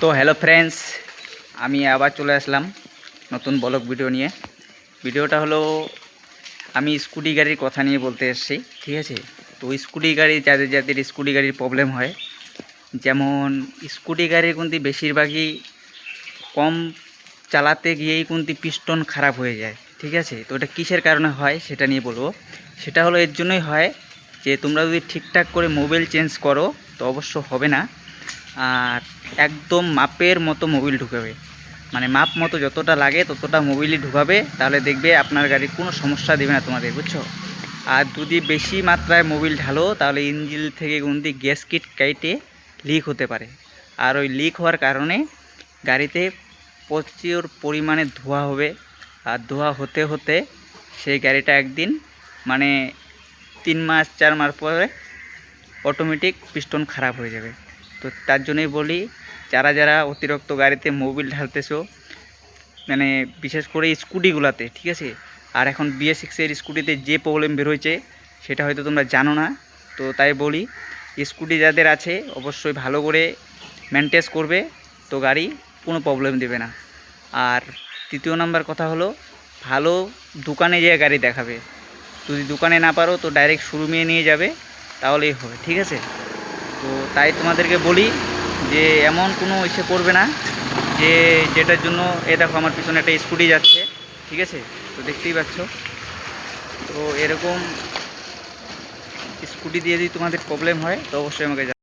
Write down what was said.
তো hello friends, আমি আবার চলে আসলাম নতুন ব্লগ ভিডিও নিয়ে। ভিডিওটা হলো আমি স্কুটি গাড়ির কথা নিয়ে বলতে এসেছি, ঠিক আছে। তো স্কুটি গাড়ি যাদের যাদের স্কুটি গাড়ির প্রবলেম হয়, যেমন স্কুটি গাড়ির কিন্তু বেশিরভাগই কম চালাতে গিয়েই কিন্তু পিস্টন খারাপ হয়ে যায়, ঠিক আছে। তো এটা কিসের কারণে হয় সেটা নিয়ে বলবো। সেটা হলো এর জন্যই হয় যে তোমরা যদি ঠিকঠাক করে মোবিল চেঞ্জ করো তো অবশ্য হবে না। আর একদম মাপের মতো মোবিল ঢুকাবে, মানে মাপ মতো যতটা লাগে ততটা মোবিলই ঢুকাবে, তাহলে দেখবে আপনার গাড়ির কোনো সমস্যা দেবে না তোমাদের, বুঝছো। আর যদি বেশি মাত্রায় মোবিল ঢালো তাহলে ইঞ্জিন থেকে কিন্তু গ্যাস কিট কেটে লিক হতে পারে। আর ওই লিক হওয়ার কারণে গাড়িতে প্রচুর পরিমাণে ধোঁয়া হবে। আর ধোঁয়া হতে হতে সেই গাড়িটা একদিন মানে 3 মাস 4 মাস পরে অটোমেটিক পিস্টন খারাপ হয়ে যাবে। তো তার জন্যই বলি, যারা যারা অতিরিক্ত গাড়িতে মোবিল ঢালতেছো, মানে বিশেষ করে স্কুটিগুলোতে, ঠিক আছে। আর এখন BS6-এর স্কুটিতে যে প্রবলেম বের হয়েছে সেটা হয়তো তোমরা জানো না। তো তাই বলি, স্কুটি যাদের আছে অবশ্যই ভালো করে মেনটেন করবে, তো গাড়ি কোনো প্রবলেম দেবে না। আর তৃতীয় নাম্বার কথা হলো, ভালো দোকানে যেয়ে গাড়ি দেখাবে। যদি দোকানে না পারো তো ডাইরেক্ট শোরুমে নিয়ে যাবে, তাহলেই হবে, ঠিক আছে। তো তাই তোমাদেরকে বলি যে এমন কোনো ইসে করবে না যে যেটার জন্য দেখো আমার পিছনে একটা স্কুটি যাচ্ছে, ঠিক আছে। তো দেখতেই পাচ্ছ। তো এরকম স্কুটি দিয়ে যদি তোমাদের প্রবলেম হয় তো অবশ্যই আমাকে